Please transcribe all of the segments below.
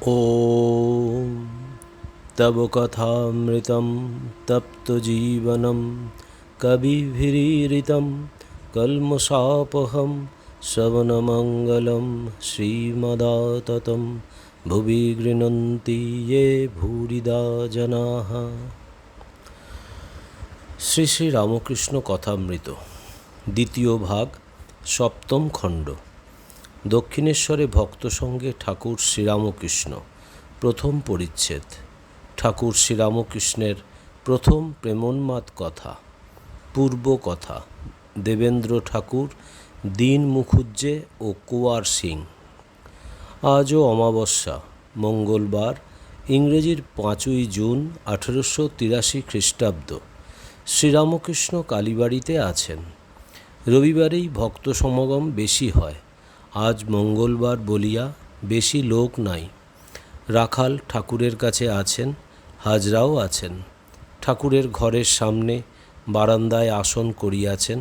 ॐ तव कथामृतं तप्तजीवनं कविभिरीरितं कल्मषापहं श्रवणमङ्गलं श्रीमदाततं भुवि गृह्णन्ति ये भूरिदा जनाः। শ্রী শ্রী রামকৃষ্ণ কথামৃত দ্বিতীয় ভাগ সপ্তম খণ্ড। দক্ষিণেশ্বরে ভক্ত সঙ্গে ঠাকুর শ্রীরামকৃষ্ণ প্রথম পরিচ্ছেদ। ঠাকুর শ্রীরামকৃষ্ণের প্রথম প্রেমোন্মাদ কথা। পূর্ব কথা। দেবেন্দ্র ঠাকুর, দীন মুখুজ্জে ও কুয়ার সিং। আজও অমাবস্যা, মঙ্গলবার, ইংরেজির 5ই জুন 1883 খ্রিস্টাব্দ। শ্রীরামকৃষ্ণ কালীবাড়িতে আছেন। রবিবারেই ভক্ত সমাগম বেশি হয়। আজ মঙ্গলবার বলিয়া বেশি লোক নাই। রাখাল ঠাকুরের কাছে আছেন, হাজরাও আছেন। ঠাকুরের ঘরের সামনে বারান্দায় আসন করিয়াছেন।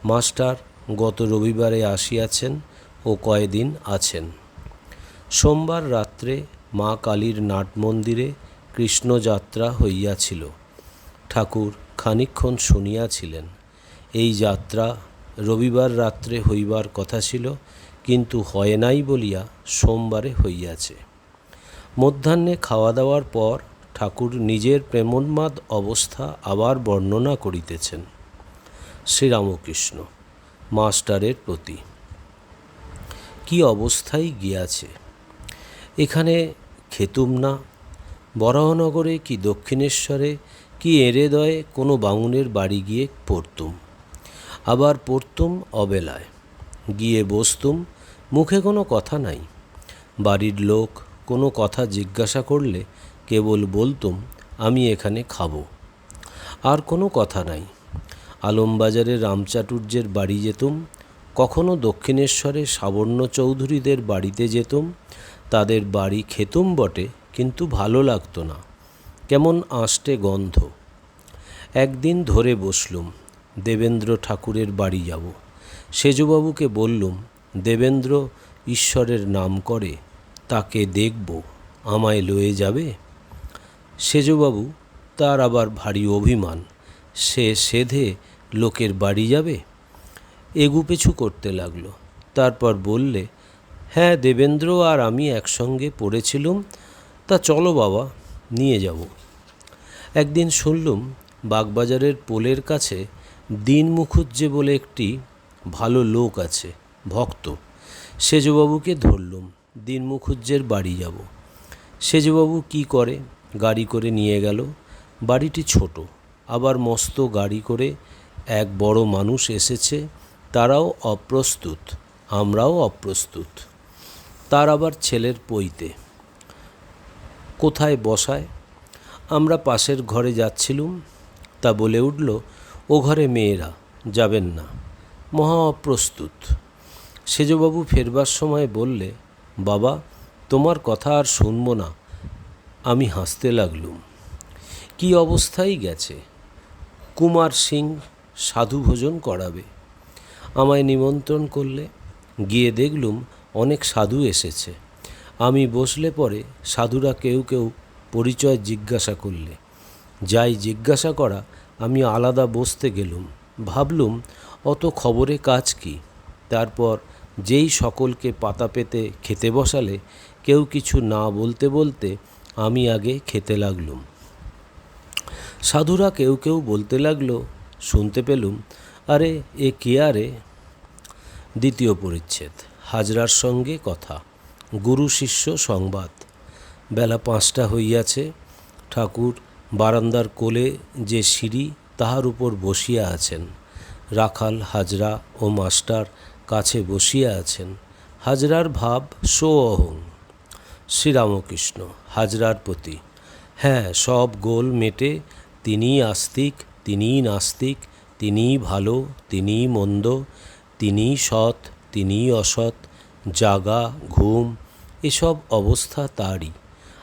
মাস্টার গত রবিবারে আসিয়াছেন ও কয়দিন আছেন। সোমবার রাত্রে মা কালীর নাট মন্দিরে কৃষ্ণযাত্রা হইয়াছিল। ঠাকুর খানিকক্ষণ শুনিয়াছিলেন। এই যাত্রা রবিবার রাত্রে হইবার কথা ছিল, কিন্তু হয় নাই বলিয়া সোমবারে হইয়াছে। মধ্যাহ্নে খাওয়া দাওয়ার পর ঠাকুর নিজের প্রেমোন্মাদ অবস্থা আবার বর্ণনা করিতেছেন। শ্রীরামকৃষ্ণ মাস্টারের প্রতি। কি অবস্থায় গিয়াছে! এখানে খেতুম না, বরাহনগরে কি দক্ষিণেশ্বরে কি এরেদয়ে কোনো বামুনের বাড়ি গিয়ে পড়তুম। আবার পড়তুম অবেলায়, গিয়ে বসতুম, মুখে কোনো কথা নাই। বাড়ির লোক কোনো কথা জিজ্ঞাসা করলে কেবল বলতুম আমি এখানে খাবো, আর কোনো কথা নাই। আলমবাজারে রামচাটুর্যের বাড়ি যেতুম, কখনো দক্ষিণেশ্বরে সাবর্ণ চৌধুরীদের বাড়িতে যেতুম। তাদের বাড়ি খেতুম বটে, কিন্তু ভালো লাগতো না, কেমন আষ্টে গন্ধ। একদিন ধরে বসলুম, দেবেন্দ্র ঠাকুরের বাড়ি যাব। সেজবাবুকে বললুম, দেবেন্দ্র ঈশ্বরের নাম করে, তাকে দেখব, আমায় লয়ে যাবে? সেজবাবু, তার আবার ভারী অভিমান, সে সেধে লোকের বাড়ি যাবে। এগুপেছু করতে লাগলো। তারপর বললে, হ্যাঁ, দেবেন্দ্র আর আমি একসঙ্গে পড়েছিলুম, তা চলো বাবা, নিয়ে যাব। একদিন শুনলুম বাগবাজারের পোলের কাছে দীন মুখুজ্জে বলে একটি ভালো লোক আছে, ভক্ত। সেজবাবুকে ধরলুম, দীন মুখুজ্জের বাড়ি যাব। সেজবাবু কি করে গাড়ি করে নিয়ে গেল। বাড়িটি ছোট, আবার মস্ত গাড়ি করে এক বড় মানুষ এসেছে। তারাও অপ্রস্তুত, আমরাও অপ্রস্তুত। তার আবার ছেলের পৈতে। কোথায় বসায়? আমরা পাশের ঘরে যাচ্ছিলুম, তা বলে উঠল, ও ঘরে মেয়েরা, যাবেন না। মহা অপ্রস্তুত। সেজবাবু ফেরবার সময় বললে, বাবা, তোমার কথা আর শুনব না। আমি হাসতে লাগলুম। কি অবস্থায় গেছে! কুমার সিং সাধু ভোজন করাবে। আমায় নিমন্ত্রণ করলে। গিয়ে দেখলুম অনেক সাধু এসেছে। আমি বসলে পরে সাধুরা কেউ কেউ পরিচয় জিজ্ঞাসা করলে। যাই জিজ্ঞাসা করা, আমি আলাদা বসতে গেলুম। ভাবলুম অত খবরে কাজ কি। তারপর যেই সকলকে পাতা পেতে খেতে বসালে, কেউ কিছু না বলতে বলতে আমি আগে খেতে লাগলুম। সাধুরা কেউ কেউ বলতে লাগলো, শুনতে পেলুম, আরে এ কে আরে। দ্বিতীয় পরিচ্ছেদ। হাজরার সঙ্গে কথা। গুরু শিষ্য সংবাদ। বেলা 5টা হইয়াছে। ঠাকুর বারান্দার কোলে যে সিঁড়ি, তাহার উপর বসিয়া আছেন। রাখাল, হাজরা ও মাস্টার কাছে বসিয়া আছেন। হাজরার ভাব সোঅহং। শ্রীরামকৃষ্ণ হাজরার প্রতি। হ্যাঁ, সব গোল মেটে, তিনিই আস্তিক, তিনিই নাস্তিক, তিনিই ভালো, তিনিই মন্দ, তিনিই সৎ, তিনিই অসৎ, জাগা ঘুম, এসব অবস্থা তারই।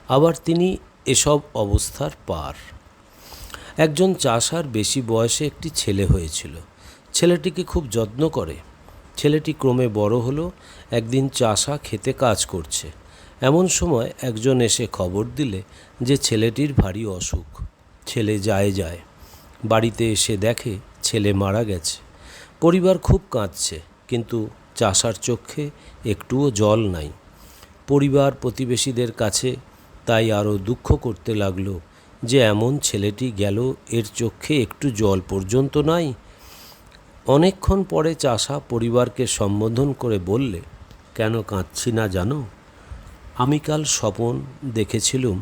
আবার তিনি এসব অবস্থার পার। একজন চাষার বেশি বয়সে একটি ছেলে হয়েছিল। ছেলেটিকে খুব যত্ন করে। ছেলেটি ক্রমে বড় হলো। একদিন চাষা খেতে কাজ করছে। এমন সময় একজন এসে খবর দিলে যে ছেলেটির ভারী অসুখ। ছেলে যায় বাড়িতে এসে দেখে ছেলে মারা গেছে। পরিবার খুব কাঁদছে, কিন্তু চাষার চোখে একটুও জল নাই। পরিবার প্রতিবেশীদের কাছে তাই আরও দুঃখ করতে লাগলো যে এমন ছেলেটি গেল, এর চোখে একটু জল পর্যন্ত নাই। অনেকক্ষণ পরে চাষা পরিবারকে সম্বোধন করে বললে, কেন কাঁদছি না জানো? আমি কাল স্বপন দেখেছিলুম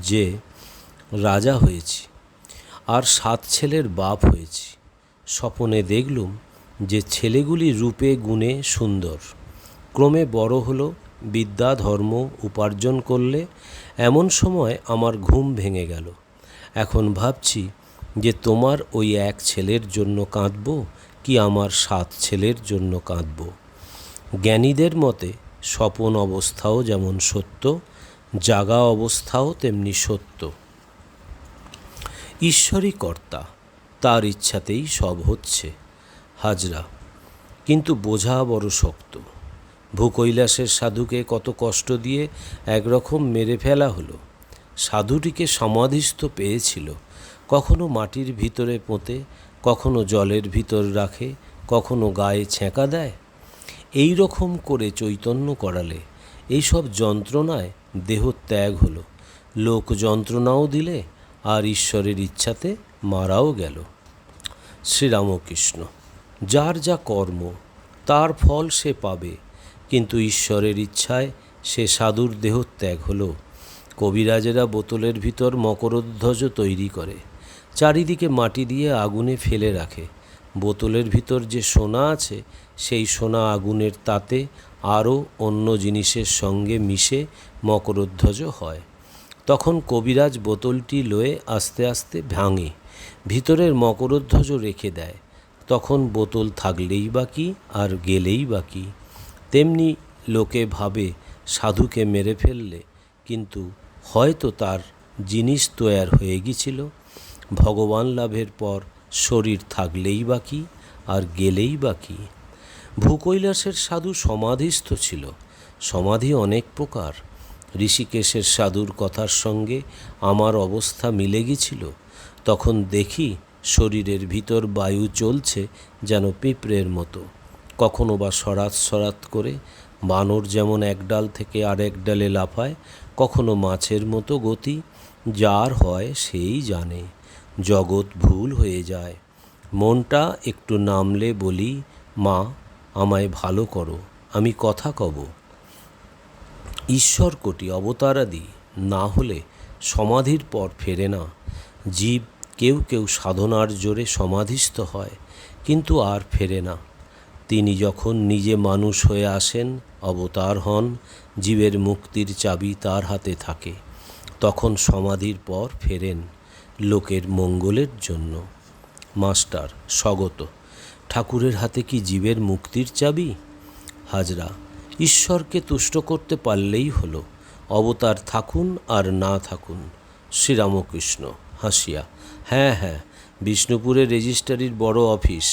যে রাজা হয়েছি আর 7 ছেলের বাপ হয়েছি। স্বপনে দেখলুম যে ছেলেগুলি রূপে গুণে সুন্দর, ক্রমে বড় হলো, বিদ্যা ধর্ম উপার্জন করলে। এমন সময় আমার ঘুম ভেঙে গেল। এখন ভাবছি যে তোমার ওই এক ছেলের জন্য কাঁদব কি আমার 7 ছেলের জন্য কাঁদব। জ্ঞানীদের মতে স্বপন অবস্থাও যেমন সত্য, জাগা অবস্থাও তেমনি সত্য। ঈশ্বরই কর্তা, তার ইচ্ছাতেই সব হচ্ছে। হাজরা, কিন্তু বোঝা বড় শক্ত। ভূকৈলাসের সাধুকে কত কষ্ট দিয়ে একরকম মেরে ফেলা হলো। সাধুটিকে সমাধিস্থ পেয়েছিল, কখনো মাটির ভিতরে পোঁতে, কখনো জলের ভিতর রাখে, কখনো গায়ে ছেঁকা দেয়। এই রকম করে চৈতন্য করালে এইসব যন্ত্রণায় দেহ ত্যাগ হলো। লোক যন্ত্রণাও দিলে আর ঈশ্বরের ইচ্ছাতে মারাও গেল। শ্রীরামকৃষ্ণ, যার যা কর্ম তার ফল সে পাবে, কিন্তু ঈশ্বরের ইচ্ছায় সে সাধুর দেহ ত্যাগ হলো। কবিরাজেরা বোতলের ভিতর মকরধ্বজ তৈরি করে, চারিদিকে মাটি দিয়ে আগুনে ফেলে রাখে। বোতলের ভিতর যে সোনা আছে, সেই সোনা আগুনের তাতে আরও অন্য জিনিসের সঙ্গে মিশে মকরধ্বজ হয়। তখন কবিরাজ বোতলটি লয়ে আস্তে আস্তে ভাঙে, ভিতরের মকরধ্বজ রেখে দেয়। তখন বোতল থাকলেই বা কি আর গেলেই বা কি। তেমনি লোকে ভাবে সাধুকে মেরে ফেললে, কিন্তু হয়তো তার জিনিস তৈয়ার হয়ে গিয়েছিল। ভগবান লাভের পর শরীর থাকলেই বা কি আর গেলেই বা কি। ভূকৈলাসের সাধু সমাধিস্থ ছিল। সমাধি অনেক প্রকার। ঋষিকেশের সাধুর কথার সঙ্গে আমার অবস্থা মিলে গিয়েছিল। তখন দেখি শরীরের ভিতর বায়ু চলছে যেন পিঁপড়ের মতো, কখনো বা সরাত সরাত করে, বানর যেমন এক ডাল থেকে আরেক ডালে লাফায়, কখনো মাছের মতো গতি। যার হয় সেই জানে। জগৎ ভুল হয়ে যায়। মনটা একটু নামলে বলি, মা আমায় ভালো করো, আমি কথা কব। ঈশ্বর কোটি অবতারাদি না হলে সমাধির পর ফেরে না। জীব কেউ কেউ সাধনার জোরে সমাধিস্থ হয়, কিন্তু আর ফেরে না। তিনি যখন নিজে মানুষ হয়ে আসেন, অবতার হন, জীবের মুক্তির চাবি তার হাতে থাকে, তখন সমাধির পর ফেরেন লোকের মঙ্গলের জন্য। মাস্টার স্বগত, ঠাকুরের হাতে কি জীবের মুক্তির চাবি? হাজরা, ঈশ্বরকে তুষ্ট করতে পারলেই হলো, অবতার থাকুন আর না থাকুন। শ্রীরামকৃষ্ণ হাসিয়া, হ্যাঁ, বিষ্ণুপুরে রেজিস্ট্রারির বড় অফিস,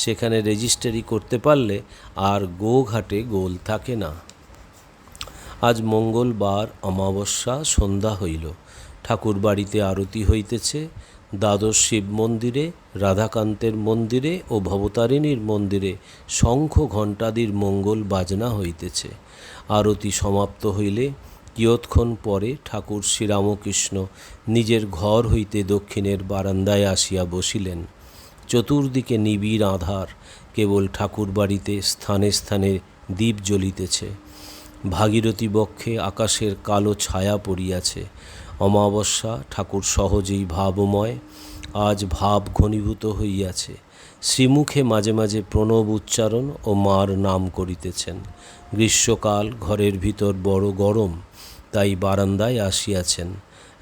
সেখানে রেজিস্ট্রারি করতে পারলে আর গোঘাটে গোল থাকে না। আজ মঙ্গলবার, অমাবস্যা, সন্ধ্যা হইল। ঠাকুর বাড়িতে আরতি হইতেছে। দ্বাদশ শিব মন্দিরে, রাধাকান্তের মন্দিরে ও ভবতারিণীর মন্দিরে শঙ্খ ঘণ্টাদির মঙ্গল বাজনা হইতেছে। আরতি সমাপ্ত হইলে কিয়ৎক্ষণ পরে ঠাকুর শ্রীরামকৃষ্ণ নিজের ঘর হইতে দক্ষিণের বারান্দায় আসিয়া বসিলেন। চতুর্দিকে নিবিড় আঁধার, কেবল ঠাকুর বাড়িতে স্থানে স্থানে দীপ জ্বলিতেছে। ভাগীরথী বক্ষে আকাশের কালো ছায়া পড়িয়াছে। অমাবস্যা, ঠাকুর সহজেই ভাবময়। আজ ভাব ঘনীভূত হইয়াছে। শ্রীমুখে মাঝে মাঝে প্রণব উচ্চারণ ও মার নাম করিতেছেন। গ্রীষ্মকাল, ঘরের ভিতর বড় গরম, তাই বারান্দায় আসিয়াছেন।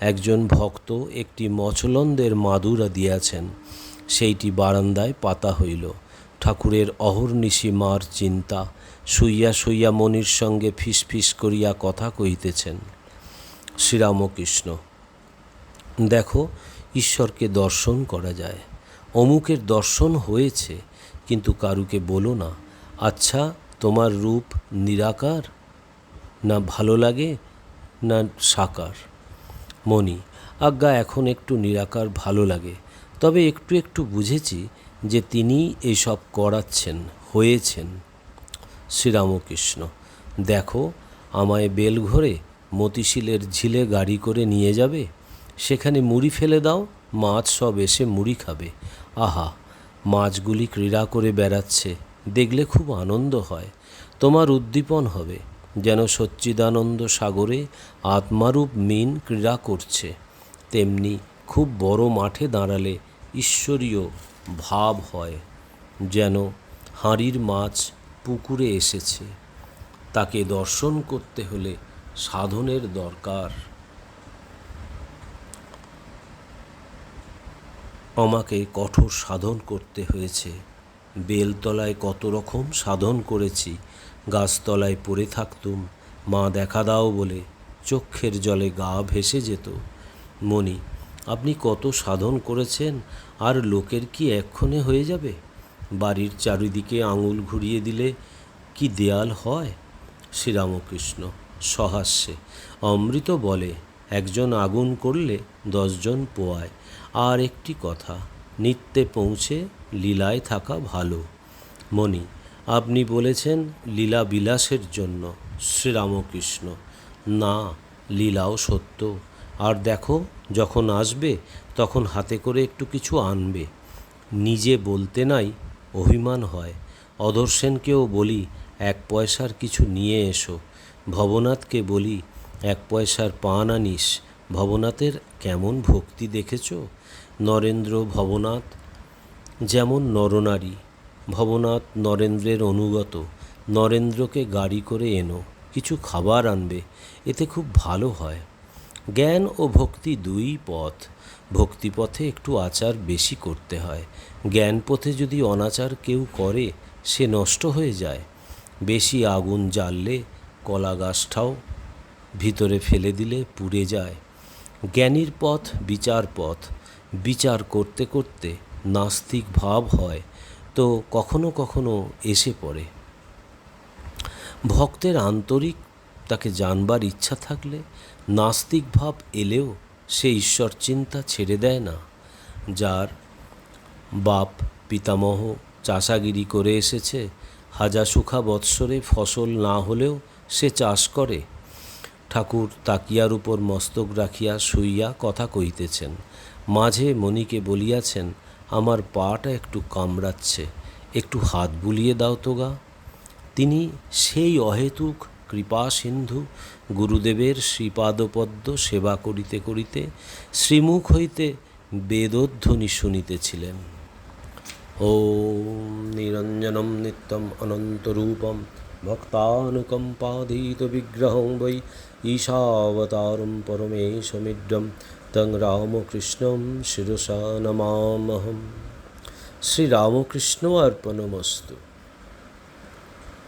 একজন ভক্ত একটি মচলন্দের মাদুরা দিয়াছেন, সেইটি বারান্দায় পাতা হইল। ঠাকুরের অহর্নিশি মার চিন্তা। শুইয়া শুইয়া মনির সঙ্গে ফিসফিস করিয়া কথা কহিতেছেন। শ্রীরামকৃষ্ণ, দেখো, ঈশ্বরকে দর্শন করা যায়। অমুকের দর্শন হয়েছে, কিন্তু কারুকে বলো না। আচ্ছা, তোমার রূপ নিরাকার না ভালো লাগে না সাকার? মণি: আজ্ঞা, এখন একটু নিরাকার ভালো লাগে, তবে একটু একটু বুঝেছি যে তিনি এইসব করাচ্ছেন, হয়েছেন। শ্রীরামকৃষ্ণ: দেখো, আমায় বেলঘরে মতিশিলের ঝিলে গাড়ি করে নিয়ে যাবে, সেখানে মুড়ি ফেলে দাও, মাছ সব এসে মুড়ি খাবে। আহা, মাছগুলি ক্রীড়া করে বেড়াচ্ছে, দেখলে খুব আনন্দ হয়, তোমার উদ্দীপন হবে, যেন সচ্চিদানন্দ সাগরে আত্মারূপ মীন ক্রীড়া করছে। তেমনি খুব বড় মাঠে দাঁড়ালে ঈশ্বরীয় ভাব হয়, যেন হাঁড়ির মাছ পুকুরে এসেছে। তাকে দর্শন করতে হলে সাধনের দরকার। আমাকে কঠোর সাধন করতে হয়েছে। বেলতলায় কত রকম সাধন করেছি, গাছতলায় পড়ে থাকতুম, মা দেখা দাও বলে, চক্ষের জলে গা ভেসে যেত। মণি: আপনি কত সাধন করেছেন, আর লোকের কি এক্ষণে হয়ে যাবে? বাড়ির চারিদিকে আঙুল ঘুরিয়ে দিলে কি দেয়াল হয়? শ্রীরামকৃষ্ণ সহাস্যে: অমৃত বলে, একজন আগুন করলে 10 জন পোয়ায়। আর একটি কথা, নিত্যে পৌঁছে লীলায় থাকা ভালো। মণি: আপনি বলেছেন লীলা বিলাসের জন্য। শ্রীরামকৃষ্ণ: না, লীলাও সত্য। আর দেখো, যখন আসবে তখন হাতে করে একটু কিছু আনবে। নিজে বলতে নাই অভিমান হয়। অধর সেনকেও বলি 1 পয়সার কিছু নিয়ে এসো। ভবনাথকে বলি 1 পয়সার পান আনিস। ভবনাথের কেমন ভক্তি দেখেছ? নরেন্দ্র ভবনাথ যেমন নরনারী, ভবনাথ নরেন্দ্রের অনুগত। নরেন্দ্রকে গাড়ি করে এনো, কিছু খাবার আনবে, এতে খুব ভালো হয়। জ্ঞান ও ভক্তি দুই পথ। ভক্তিপথে একটু আচার বেশি করতে হয়। জ্ঞান পথে যদি অনাচার কেউ করে, সে নষ্ট হয়ে যায়। বেশি আগুন জ্বাললে কলা গাছটাও ভিতরে ফেলে দিলে পুড়ে যায়। জ্ঞানীর পথ বিচার পথ। বিচার করতে করতে নাস্তিক ভাব হয় তো কখনো কখনো এসে পড়ে। ভক্তের আন্তরিক তাকে জানবার ইচ্ছা থাকলে নাস্তিক ভাব এলেও সে ঈশ্বর চিন্তা ছেড়ে দেয় না। যার বাপ পিতামহ চাষাগিরি করে এসেছে, হাজাশুখা বৎসরে ফসল না হলেও সে চাষ করে। ঠাকুর তাকিয়ার উপর মস্তক রাখিয়া শুইয়া কথা কইতেছেন। মাঝে মণিকে বলিয়াছেন, আমার পাটা একটু কামড়াচ্ছে, একটু হাত বুলিয়ে দাও তো গা। তিনি সেই অহেতুক কৃপা সিন্ধু গুরুদেবের শ্রীপাদপদ্ম সেবা করিতে করিতে শ্রীমুখ হইতে বেদধ্বনি শুনিতেছিলেন। ওম নিরঞ্জনম নিত্যম অনন্তরূপম ভক্তানুকম্পাধীত বিগ্রহং বৈ ঈশাবতারম পরমেশমিড্যম তং রামকৃষ্ণম শিরসা নমামহম। শ্রীরামকৃষ্ণ অর্পণমস্তু।